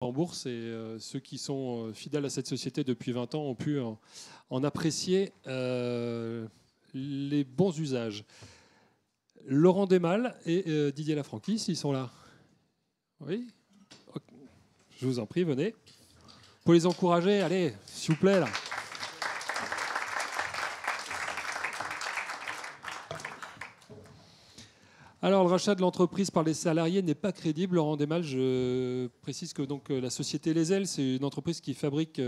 en bourse et ceux qui sont fidèles à cette société depuis 20 ans ont pu en apprécier les bons usages. Laurent Desmal et Didier Lafranchi, s'ils sont là. Oui, je vous en prie, venez. Pour les encourager, allez, s'il vous plaît, là. Alors, le rachat de l'entreprise par les salariés n'est pas crédible. Laurent Desmal, je précise que donc, la société Les Ailes, c'est une entreprise qui fabrique,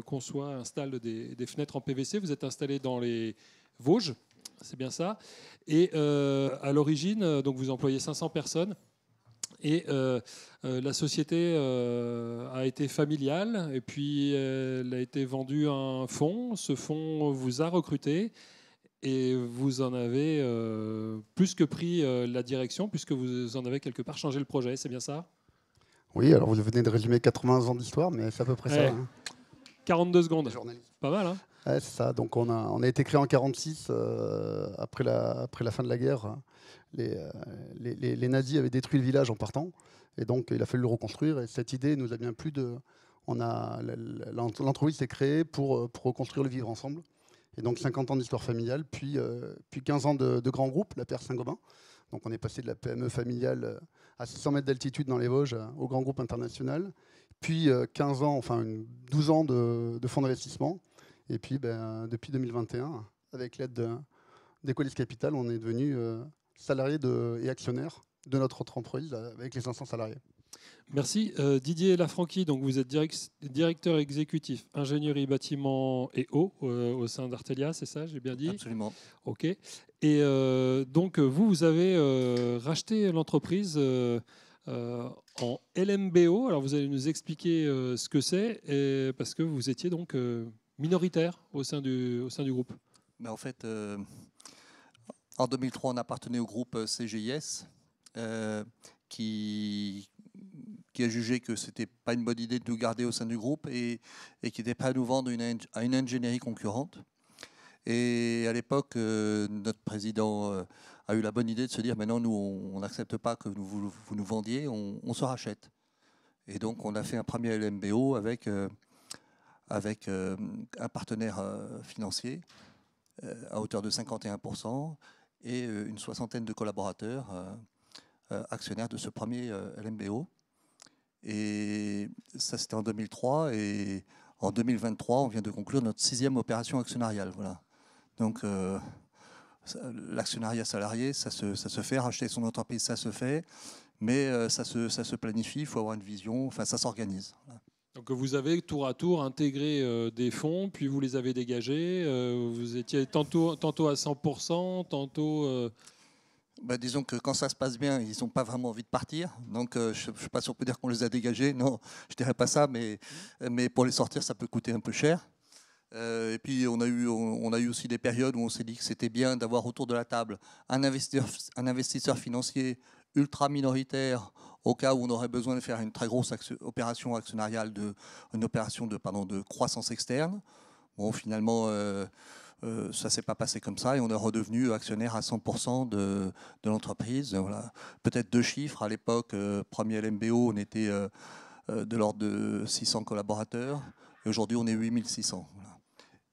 conçoit, installe des fenêtres en PVC. Vous êtes installé dans les Vosges, c'est bien ça. Et à l'origine, donc vous employez 500 personnes. Et la société a été familiale, et puis elle a été vendue à un fonds. Ce fonds vous a recruté. Et vous en avez plus que pris la direction, puisque vous en avez quelque part changé le projet, c'est bien ça? Oui, alors vous venez de résumer 80 ans d'histoire, mais c'est à peu près ça. Hein. 42 secondes. Pas mal, hein? Ouais, c'est ça. Donc on a été créé en 1946, après la fin de la guerre. Les nazis avaient détruit le village en partant, et donc il a fallu le reconstruire. Et cette idée nous a bien plu. L'entreprise s'est créée pour reconstruire le vivre ensemble. Et donc 50 ans d'histoire familiale, puis 15 ans de grands groupes, la Pierre Saint-Gobain. Donc on est passé de la PME familiale à 600 mètres d'altitude dans les Vosges au grand groupe international. Puis 15 ans, enfin 12 ans de fonds d'investissement. Et puis depuis 2021, avec l'aide d'Equalis Capital, on est devenu salarié et actionnaire de notre entreprise avec les 500 salariés. Merci. Didier Lafranchi, donc vous êtes directeur exécutif ingénierie, bâtiment et eau au sein d'Artelia, c'est ça, j'ai bien dit? Absolument. OK. Et donc vous avez racheté l'entreprise en LMBO. Alors vous allez nous expliquer ce que c'est, parce que vous étiez donc minoritaire au sein du groupe. Mais en fait, en 2003, on appartenait au groupe CGIS qui a jugé que ce n'était pas une bonne idée de nous garder au sein du groupe et qui n'était pas à nous vendre à une ingénierie concurrente. Et à l'époque, notre président a eu la bonne idée de se dire maintenant, nous, on n'accepte pas que vous nous vendiez, on se rachète. Et donc, on a fait un premier LMBO avec un partenaire financier à hauteur de 51% et une soixantaine de collaborateurs actionnaires de ce premier LMBO. Et ça, c'était en 2003. Et en 2023, on vient de conclure notre 6e opération actionnariale. Voilà. Donc, l'actionnariat salarié, ça se fait. Racheter son entreprise, ça se fait. Mais ça se planifie, il faut avoir une vision. Enfin, ça s'organise. Voilà. Donc vous avez tour à tour intégré des fonds, puis vous les avez dégagés. Vous étiez tantôt à 100%, tantôt... Disons que quand ça se passe bien, ils n'ont pas vraiment envie de partir. Donc je ne sais pas si on peut dire qu'on les a dégagés. Non, je ne dirais pas ça, mais pour les sortir, ça peut coûter un peu cher. Et puis on a eu aussi des périodes où on s'est dit que c'était bien d'avoir autour de la table un investisseur financier ultra minoritaire au cas où on aurait besoin de faire une très grosse opération actionnariale, une opération de croissance externe. Bon, finalement, ça ne s'est pas passé comme ça et on est redevenu actionnaire à 100% de l'entreprise. Voilà. Peut-être 2 chiffres. À l'époque, premier LMBO, on était de l'ordre de 600 collaborateurs. Et aujourd'hui, on est 8600. Voilà.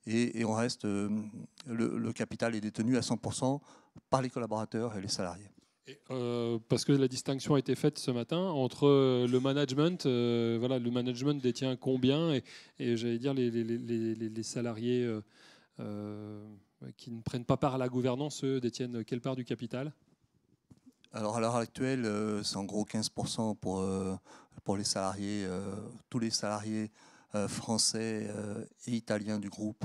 Et on reste, le capital est détenu à 100% par les collaborateurs et les salariés. Parce que la distinction a été faite ce matin entre le management, voilà, le management détient combien et j'allais dire les salariés qui ne prennent pas part à la gouvernance, eux, détiennent quelle part du capital? Alors à l'heure actuelle, c'est en gros 15% pour les salariés. Tous les salariés français et italiens du groupe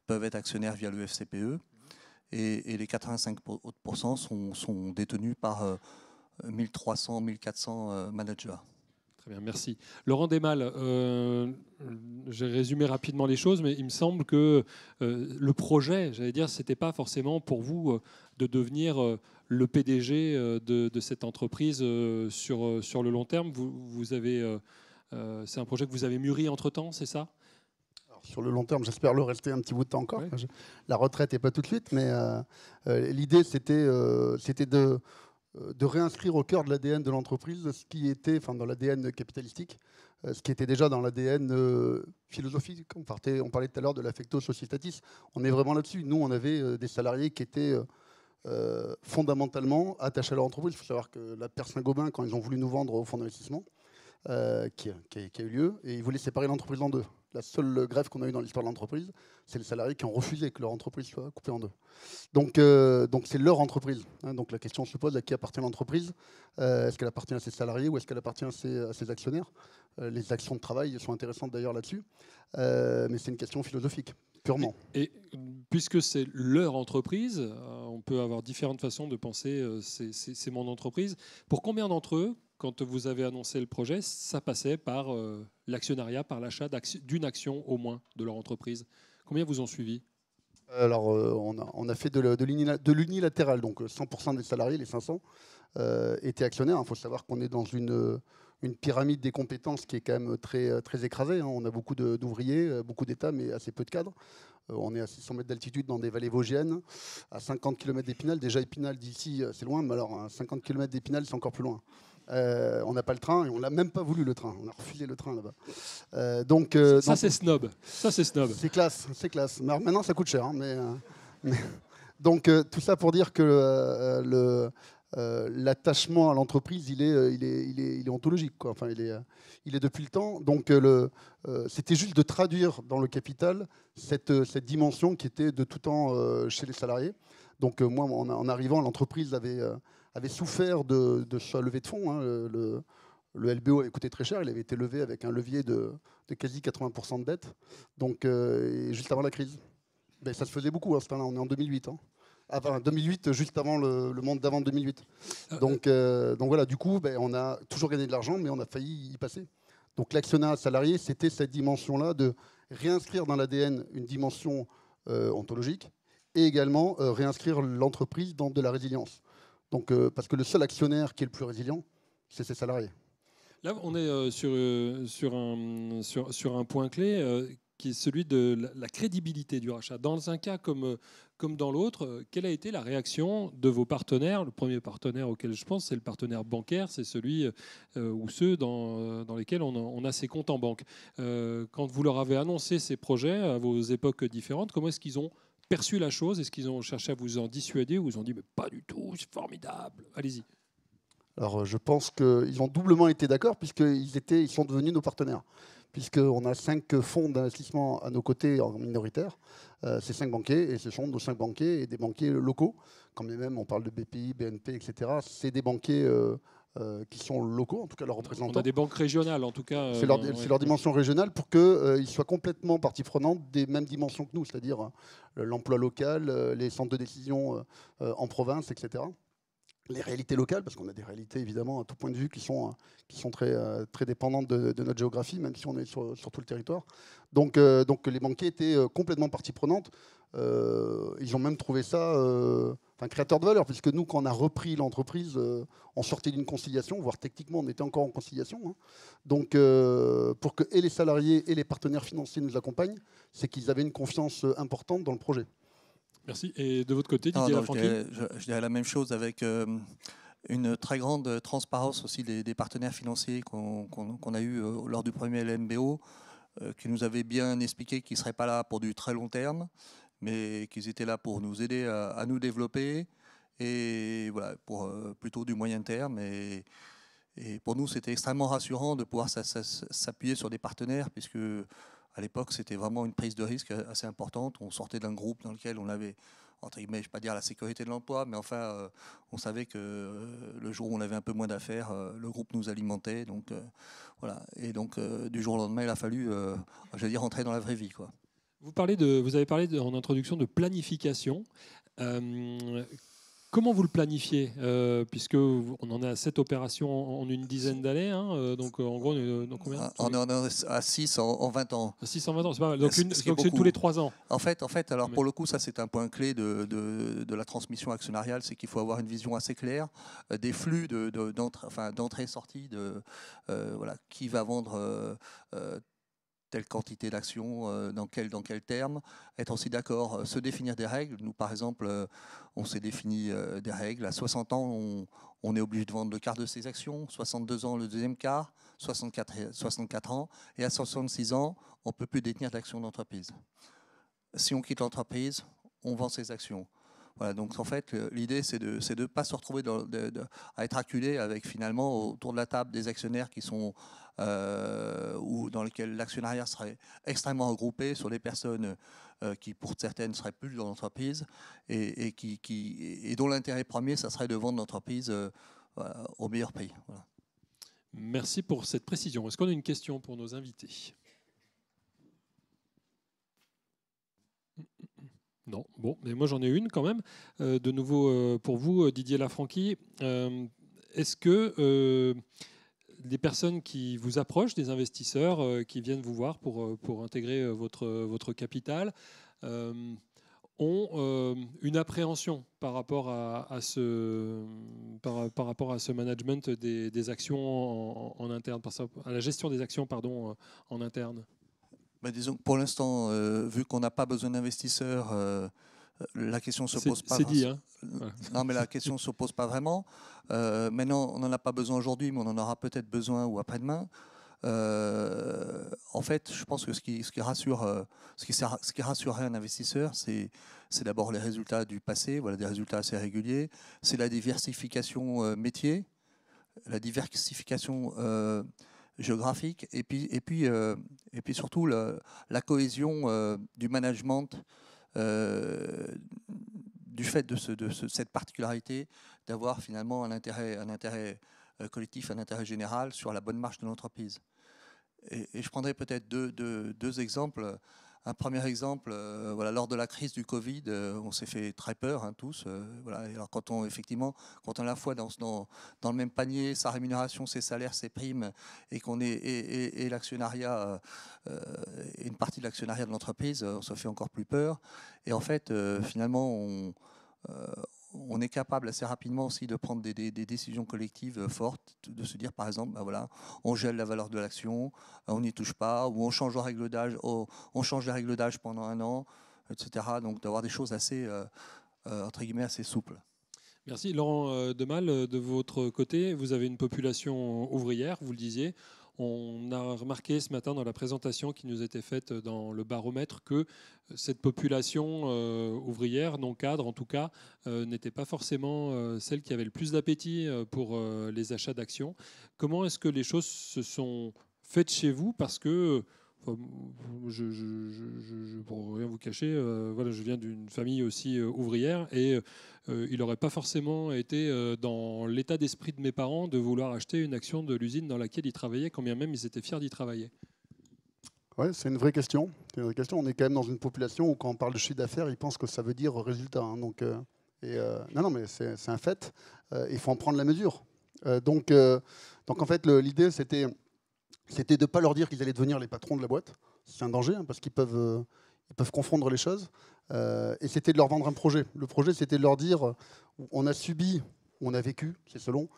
peuvent être actionnaires via le FCPE. Et les 85% sont détenus par 1300, 1400 managers. Très bien, merci. Laurent Desmal, j'ai résumé rapidement les choses, mais il me semble que le projet, j'allais dire, ce n'était pas forcément pour vous de devenir le PDG de cette entreprise sur le long terme. C'est un projet que vous avez mûri entre-temps, c'est ça? Sur le long terme, j'espère le rester un petit bout de temps encore. Oui. La retraite n'est pas tout de suite, mais l'idée, c'était de de réinscrire au cœur de l'ADN de l'entreprise ce qui était, enfin dans l'ADN capitalistique, ce qui était déjà dans l'ADN philosophique. On parlait tout à l'heure de l'affecto societatis. On est vraiment là-dessus. Nous, on avait des salariés qui étaient fondamentalement attachés à leur entreprise. Il faut savoir que la Paire Saint-Gobain, quand ils ont voulu nous vendre au fonds d'investissement, qui a eu lieu, et ils voulaient séparer l'entreprise en deux. La seule grève qu'on a eue dans l'histoire de l'entreprise, c'est les salariés qui ont refusé que leur entreprise soit coupée en deux. Donc c'est leur entreprise. Hein, donc la question se pose, à qui appartient l'entreprise? Est-ce qu'elle appartient à ses salariés ou est-ce qu'elle appartient à ses actionnaires? Les actions de travail sont intéressantes d'ailleurs là-dessus. Mais c'est une question philosophique, purement. Et puisque c'est leur entreprise, on peut avoir différentes façons de penser c'est mon entreprise. Pour combien d'entre eux, quand vous avez annoncé le projet, ça passait par l'actionnariat, par l'achat d'une action au moins de leur entreprise? Combien vous ont suivi? Alors, on a fait de l'unilatéral, donc 100% des salariés, les 500, étaient actionnaires. Il faut savoir qu'on est dans une pyramide des compétences qui est quand même très, très écrasée. Hein. On a beaucoup d'ouvriers, beaucoup d'États, mais assez peu de cadres. On est à 600 mètres d'altitude dans des vallées vosgiennes, à 50 km d'Épinal. Déjà, Épinal d'ici, c'est loin, mais alors à 50 km d'Épinal, c'est encore plus loin. On n'a pas le train et on l'a même pas voulu le train. On a refusé le train là-bas. Ça c'est snob. Ça c'est snob. C'est classe, c'est classe. Mais alors, maintenant ça coûte cher. Hein, donc tout ça pour dire que l'attachement à l'entreprise, il est ontologique, quoi. Enfin, il est depuis le temps. Donc c'était juste de traduire dans le capital cette dimension qui était de tout temps chez les salariés. Donc moi, en arrivant, l'entreprise avait souffert de sa levée de fonds. Hein. Le LBO avait coûté très cher. Il avait été levé avec un levier de quasi 80% de dette. Donc, juste avant la crise. Ben, ça se faisait beaucoup à ce temps-là. On est en 2008. Hein. Enfin, 2008, juste avant le monde d'avant 2008. Donc voilà, du coup, ben, on a toujours gagné de l'argent, mais on a failli y passer. Donc l'actionnat salarié, c'était cette dimension-là de réinscrire dans l'ADN une dimension ontologique et également réinscrire l'entreprise dans de la résilience. Donc, parce que le seul actionnaire qui est le plus résilient, c'est ses salariés. Là, on est sur un point clé qui est celui de la crédibilité du rachat. Dans un cas comme dans l'autre, quelle a été la réaction de vos partenaires? Le premier partenaire auquel je pense, c'est le partenaire bancaire, c'est celui ou ceux dans lesquels on a ses comptes en banque. Quand vous leur avez annoncé ces projets à vos époques différentes, comment est-ce qu'ils ont perçu la chose? Est-ce qu'ils ont cherché à vous en dissuader ou vous ont dit mais pas du tout, c'est formidable, allez-y? Alors je pense qu'ils ont doublement été d'accord puisqu'ils sont devenus nos partenaires. Puisqu'on a 5 fonds d'investissement à nos côtés en minoritaire, c'est 5 banquiers et ce sont nos 5 banquiers et des banquiers locaux. Quand bien même on parle de BPI, BNP, etc., c'est des banquiers qui sont locaux, en tout cas leurs représentants. On a des banques régionales en tout cas. C'est leur dimension régionale pour qu'ils soient complètement partie prenante des mêmes dimensions que nous, c'est-à-dire l'emploi local, les centres de décision en province, etc. Les réalités locales, parce qu'on a des réalités évidemment à tout point de vue qui sont très, très dépendantes de notre géographie, même si on est sur tout le territoire. Donc les banquiers étaient complètement partie prenante. Ils ont même trouvé ça créateur de valeur, puisque nous, quand on a repris l'entreprise, on sortait d'une conciliation, voire techniquement, on était encore en conciliation. Hein. Donc pour que et les salariés et les partenaires financiers nous accompagnent, c'est qu'ils avaient une confiance importante dans le projet. Merci. Et de votre côté, Didier Lafranchi? Je dirais la même chose avec une très grande transparence aussi des partenaires financiers qu'on a eu lors du premier LMBO, qui nous avaient bien expliqué qu'ils ne seraient pas là pour du très long terme, mais qu'ils étaient là pour nous aider à nous développer, et voilà, pour plutôt du moyen terme. Et pour nous, c'était extrêmement rassurant de pouvoir s'appuyer sur des partenaires, puisque à l'époque, c'était vraiment une prise de risque assez importante. On sortait d'un groupe dans lequel on avait, entre guillemets, je ne vais pas dire la sécurité de l'emploi, mais enfin, on savait que le jour où on avait un peu moins d'affaires, le groupe nous alimentait. Donc, voilà. Et donc, du jour au lendemain, il a fallu, je veux dire, rentrer dans la vraie vie, quoi. Vous avez parlé en introduction de planification. Comment vous le planifiez, puisque on en est à 7 opérations en une dizaine d'années, hein, donc en gros, combien? On est à 6 en 20 ans. 6 en 20 ans, c'est pas mal. Donc c'est tous les 3 ans. En fait, alors pour le coup, ça c'est un point clé de la transmission actionnariale, c'est qu'il faut avoir une vision assez claire des flux d'entrée-sortie, voilà, qui va vendre telle quantité d'actions, dans quel terme, être aussi d'accord, se définir des règles. Nous, par exemple, on s'est défini des règles. À 60 ans, on est obligé de vendre le quart de ses actions, 62 ans, le deuxième quart, 64 ans, et à 66 ans, on ne peut plus détenir d'actions d'entreprise. Si on quitte l'entreprise, on vend ses actions. Voilà, donc en fait, l'idée, c'est de ne pas se retrouver à être acculé avec finalement autour de la table des actionnaires qui sont ou dans lesquels l'actionnariat serait extrêmement regroupé sur des personnes qui, pour certaines, seraient plus dans l'entreprise et dont l'intérêt premier, ça serait de vendre l'entreprise au meilleur prix. Voilà. Merci pour cette précision. Est-ce qu'on a une question pour nos invités ? Non, bon, mais moi j'en ai une quand même. De nouveau pour vous, Didier Lafranchi. Est-ce que les personnes qui vous approchent, des investisseurs qui viennent vous voir pour intégrer votre capital, ont une appréhension par rapport à ce management des actions en interne, à la gestion des actions en interne? Disons que pour l'instant, vu qu'on n'a pas besoin d'investisseurs, la question se pose pas. C'est dit, hein. Voilà. Non, mais la question se pose pas vraiment. Maintenant, on n'en a pas besoin aujourd'hui, mais on en aura peut-être besoin ou après-demain. En fait, je pense que ce qui rassurerait un investisseur, c'est d'abord les résultats du passé, voilà, des résultats assez réguliers. C'est la diversification métier, la diversification géographique, et puis surtout la cohésion du management, du fait de cette particularité d'avoir finalement un intérêt collectif, un intérêt général sur la bonne marche de l'entreprise. Et je prendrai peut-être deux exemples. Un premier exemple, voilà, lors de la crise du Covid, on s'est fait très peur, hein, tous. Voilà. Et alors quand on à la fois dans le même panier, sa rémunération, ses salaires, ses primes, et qu'on est et l'actionnariat, et une partie de l'actionnariat de l'entreprise, on se fait encore plus peur. Et en fait, finalement, on est capable assez rapidement aussi de prendre des décisions collectives fortes, de se dire par exemple, voilà, on gèle la valeur de l'action, on n'y touche pas, ou on change les règles d'âge pendant 1 an, etc. Donc d'avoir des choses assez, entre guillemets, assez souples. Merci. Laurent Demal, de votre côté, vous avez une population ouvrière, vous le disiez. On a remarqué ce matin dans la présentation qui nous était faite dans le baromètre que cette population ouvrière, non cadre en tout cas, n'était pas forcément celle qui avait le plus d'appétit pour les achats d'actions. Comment est-ce que les choses se sont faites chez vous? Parce que, pour rien vous cacher, voilà, je viens d'une famille aussi ouvrière et il n'aurait pas forcément été dans l'état d'esprit de mes parents de vouloir acheter une action de l'usine dans laquelle ils travaillaient, quand bien même ils étaient fiers d'y travailler. Ouais, c'est une vraie question. On est quand même dans une population où quand on parle de chiffre d'affaires, ils pensent que ça veut dire résultat. Hein. Non, mais c'est un fait. Il faut en prendre la mesure. Donc en fait, l'idée, c'était de ne pas leur dire qu'ils allaient devenir les patrons de la boîte. C'est un danger, hein, parce qu'ils peuvent confondre les choses. Et c'était de leur vendre un projet. Le projet, c'était de leur dire, on a subi, on a vécu, c'est selon,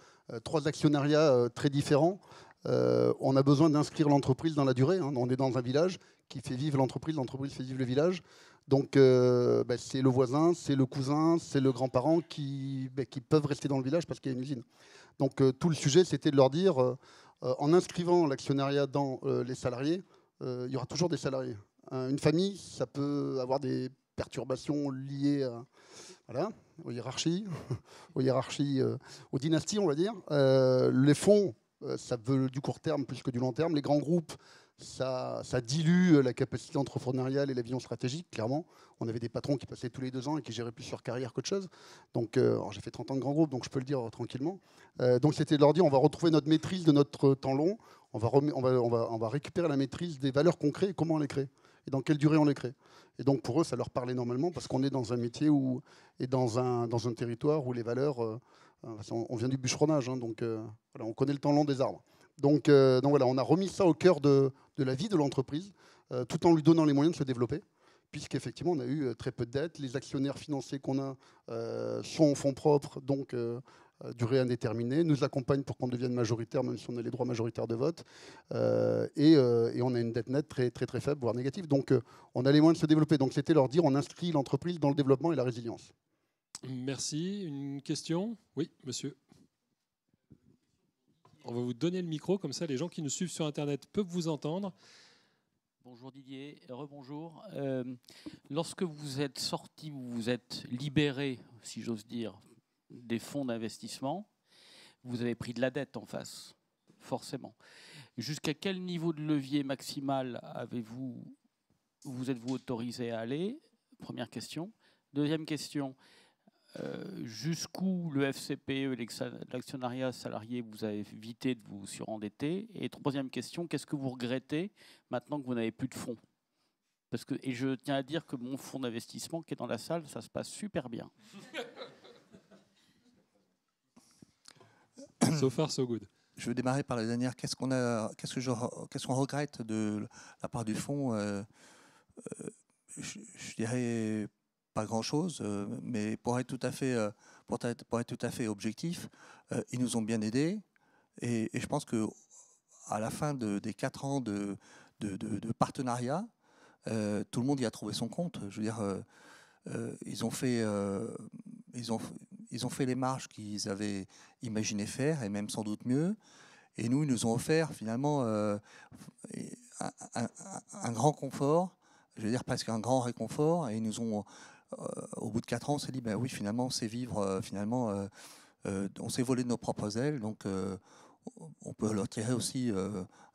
3 actionnariats très différents. On a besoin d'inscrire l'entreprise dans la durée. Hein. On est dans un village qui fait vivre l'entreprise fait vivre le village. Donc c'est le voisin, c'est le cousin, c'est le grand-parent qui peuvent rester dans le village parce qu'il y a une usine. Donc tout le sujet, c'était de leur dire, en inscrivant l'actionnariat dans les salariés, il y aura toujours des salariés. Une famille, ça peut avoir des perturbations liées aux hiérarchies, aux dynasties, on va dire. Les fonds, ça veut du court terme plus que du long terme. Les grands groupes, ça dilue la capacité entrepreneuriale et la vision stratégique, clairement. On avait des patrons qui passaient tous les 2 ans et qui géraient plus leur carrière qu'autre chose. Donc, j'ai fait 30 ans de grands groupes, donc je peux le dire tranquillement. Donc, c'était de leur dire, on va retrouver notre maîtrise de notre temps long, on va récupérer la maîtrise des valeurs qu'on crée et comment on les crée, et dans quelle durée on les crée. Et donc, pour eux, ça leur parlait normalement, parce qu'on est dans un métier et dans un territoire où les valeurs... on vient du bûcheronnage, hein, donc voilà, on connaît le temps long des arbres. Donc voilà, on a remis ça au cœur de la vie de l'entreprise, tout en lui donnant les moyens de se développer, puisqu'effectivement, on a eu très peu de dettes. Les actionnaires financiers qu'on a sont en fonds propres, donc durée indéterminée, nous accompagne pour qu'on devienne majoritaire, même si on a les droits majoritaires de vote, et on a une dette nette très, très, très faible, voire négative. Donc on a les moyens de se développer. Donc c'était leur dire, on inscrit l'entreprise dans le développement et la résilience. Merci. Une question? Oui, monsieur. On va vous donner le micro, comme ça les gens qui nous suivent sur Internet peuvent vous entendre. Bonjour Didier, rebonjour. Lorsque vous êtes sorti, vous vous êtes libéré, si j'ose dire, des fonds d'investissement, vous avez pris de la dette en face, forcément. Jusqu'à quel niveau de levier maximal vous êtes-vous autorisé à aller? Première question. Deuxième question, jusqu'où le FCPE, l'actionnariat salarié, vous a évité de vous surendetter? Et troisième question, qu'est-ce que vous regrettez maintenant que vous n'avez plus de fonds? Et je tiens à dire que mon fonds d'investissement qui est dans la salle, ça se passe super bien. So far, so good. Je vais démarrer par la dernière. Qu'est-ce qu'on regrette de la part du fonds? Je dirais pas grand-chose, mais pour être tout à fait objectif, ils nous ont bien aidés. Et je pense qu'à la fin des 4 ans de partenariat, tout le monde y a trouvé son compte. Je veux dire, ils ont fait les marges qu'ils avaient imaginé faire, et même sans doute mieux. Et nous, ils nous ont offert finalement un grand confort, je veux dire presque un grand réconfort. Et ils nous ont, au bout de 4 ans, on s'est dit, ben oui, finalement, c'est vivre, on s'est volé de nos propres ailes. Donc, on peut leur tirer aussi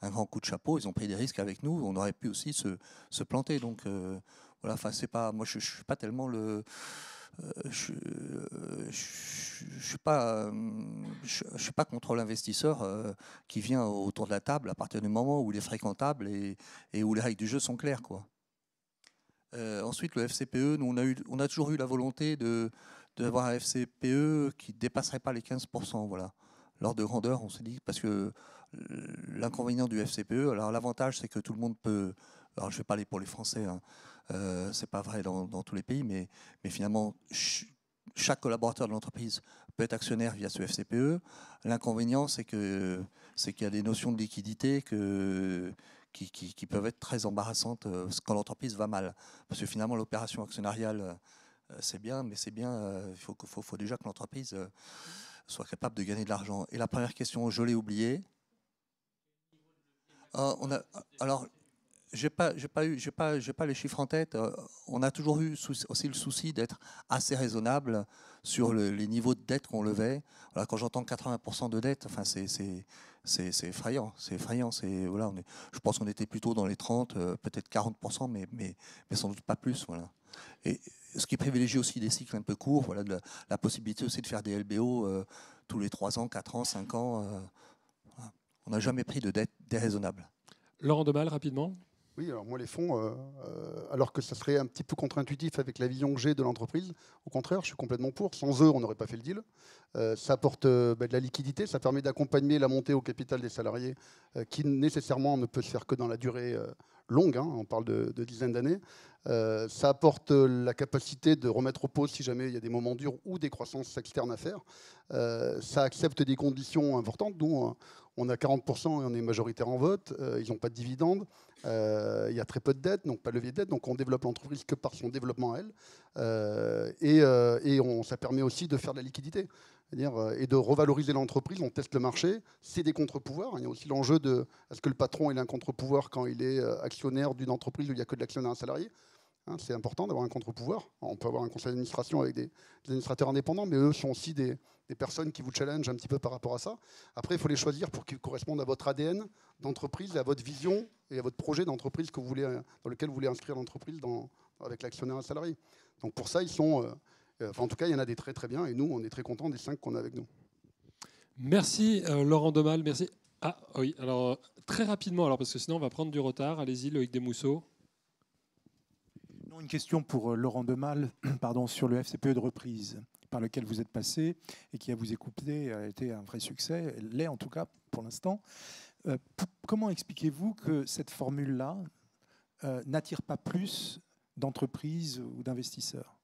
un grand coup de chapeau. Ils ont pris des risques avec nous. On aurait pu aussi se planter. Donc, voilà, enfin, c'est pas, moi, je suis pas tellement le. Je suis pas contre l'investisseur qui vient autour de la table à partir du moment où il est fréquentable et où les règles du jeu sont claires, quoi. Ensuite, le FCPE, nous, on a toujours eu la volonté d'avoir un FCPE qui ne dépasserait pas les 15%. Voilà. L'ordre de grandeur, on s'est dit, parce que l'inconvénient du FCPE, alors l'avantage, c'est que tout le monde peut. Alors, je vais parler pour les Français, hein, c'est pas vrai dans tous les pays, mais finalement, chaque collaborateur de l'entreprise peut être actionnaire via ce FCPE. L'inconvénient, c'est qu'il y a des notions de liquidité qui peuvent être très embarrassantes quand l'entreprise va mal. Parce que finalement, l'opération actionnariale, c'est bien, mais c'est bien, il faut déjà que l'entreprise soit capable de gagner de l'argent. Et la première question, je l'ai oubliée. Alors, j'ai pas les chiffres en tête. On a toujours eu aussi le souci d'être assez raisonnable sur les niveaux de dette qu'on levait. Voilà, quand j'entends 80% de dette, enfin c'est effrayant. C'est effrayant. Voilà, je pense qu'on était plutôt dans les 30, peut-être 40%, mais sans doute pas plus. Voilà. Et ce qui privilégie aussi des cycles un peu courts, voilà, la possibilité aussi de faire des LBO tous les 3 ans, 4 ans, 5 ans. Voilà. On n'a jamais pris de dette déraisonnable. Laurent Demal, rapidement. Oui, alors moi les fonds, alors que ça serait un petit peu contre-intuitif avec la vision que j'ai de l'entreprise, au contraire, je suis complètement pour. Sans eux, on n'aurait pas fait le deal. Ça apporte de la liquidité, ça permet d'accompagner la montée au capital des salariés, qui nécessairement ne peut se faire que dans la durée longue, hein, on parle de dizaines d'années. Ça apporte la capacité de remettre au pot si jamais il y a des moments durs ou des croissances externes à faire. Ça accepte des conditions importantes. Nous, on a 40% et on est majoritaire en vote. Ils n'ont pas de dividendes. Il y a très peu de dettes, donc pas de levier de dette. Donc on développe l'entreprise que par son développement à elle. Ça permet aussi de faire de la liquidité. Et de revaloriser l'entreprise. On teste le marché. C'est des contre-pouvoirs. Il y a aussi l'enjeu de est-ce que le patron il a un contre-pouvoir quand il est actionnaire d'une entreprise où il n'y a que de l'actionnaire salarié. C'est important d'avoir un contre-pouvoir. On peut avoir un conseil d'administration avec des administrateurs indépendants, mais eux sont aussi des personnes qui vous challengent un petit peu par rapport à ça. Après, il faut les choisir pour qu'ils correspondent à votre ADN d'entreprise, à votre vision et à votre projet d'entreprise dans lequel vous voulez inscrire l'entreprise avec l'actionnaire salarié. Donc pour ça, ils sont... en tout cas, il y en a des très très bien, et nous, on est très contents des 5 qu'on a avec nous. Merci Laurent Demal, merci. Ah oui, alors très rapidement, parce que sinon on va prendre du retard. Allez-y, Loïc Desmousseaux. Une question pour Laurent Demal, sur le FCPE de reprise par lequel vous êtes passé et qui, à vous écouter, a été un vrai succès, l'est en tout cas pour l'instant. Comment expliquez-vous que cette formule-là n'attire pas plus d'entreprises ou d'investisseurs ?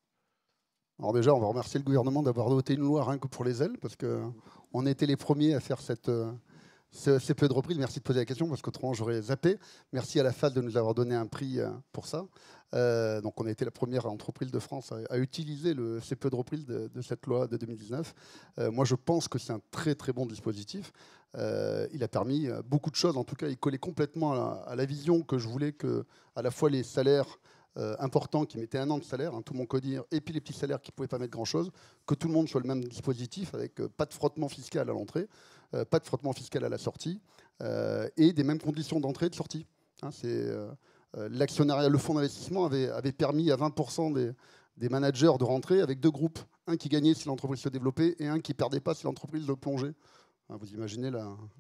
Alors déjà, on va remercier le gouvernement d'avoir voté une loi rien que pour les ailes, parce qu'on était les premiers à faire ce CPE de reprise. Merci de poser la question, parce qu'autrement j'aurais zappé. Merci à la FAD de nous avoir donné un prix pour ça. Donc on a été la première entreprise de France à utiliser le CPE de reprise de cette loi de 2019. Moi, je pense que c'est un très très bon dispositif. Il a permis beaucoup de choses. En tout cas, il collait complètement à la vision que je voulais que à la fois les salaires importants qui mettaient 1 an de salaire, tout mon codir, et puis les petits salaires qui ne pouvaient pas mettre grand-chose, que tout le monde soit le même dispositif avec pas de frottement fiscal à l'entrée, pas de frottement fiscal à la sortie, et des mêmes conditions d'entrée et de sortie. L'actionnariat, le fonds d'investissement avait permis à 20% des managers de rentrer avec 2 groupes, un qui gagnait si l'entreprise se développait et un qui ne perdait pas si l'entreprise plongeait. Vous imaginez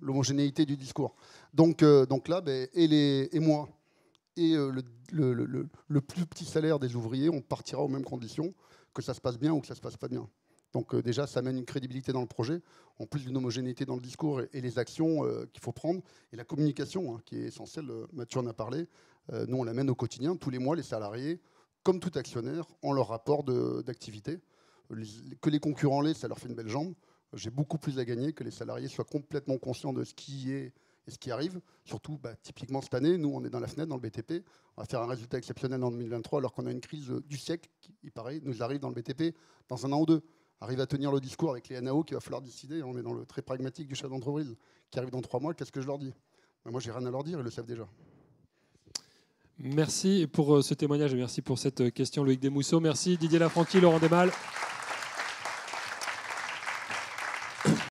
l'homogénéité du discours. Donc là, et moi, et le plus petit salaire des ouvriers, on partira aux mêmes conditions, que ça se passe bien ou que ça ne se passe pas bien. Donc déjà, ça amène une crédibilité dans le projet, en plus d'une homogénéité dans le discours et les actions qu'il faut prendre, et la communication qui est essentielle. Mathieu en a parlé. Nous, on l'amène au quotidien. Tous les mois, les salariés, comme tout actionnaire, ont leur rapport d'activité. Que les concurrents ça leur fait une belle jambe. J'ai beaucoup plus à gagner que les salariés soient complètement conscients de ce qui est et ce qui arrive. Surtout, typiquement cette année, nous, on est dans la fenêtre, dans le BTP. On va faire un résultat exceptionnel en 2023, alors qu'on a une crise du siècle qui, il paraît, nous arrive dans le BTP dans 1 an ou 2. Arrive à tenir le discours avec les NAO qu'il va falloir décider. On est dans le très pragmatique du chef d'entreprise qui arrive dans 3 mois. Qu'est-ce que je leur dis? Moi, j'ai rien à leur dire, ils le savent déjà. Merci pour ce témoignage et merci pour cette question, Loïc Desmousseaux. Merci Didier Lafranchi, Laurent Desmalles.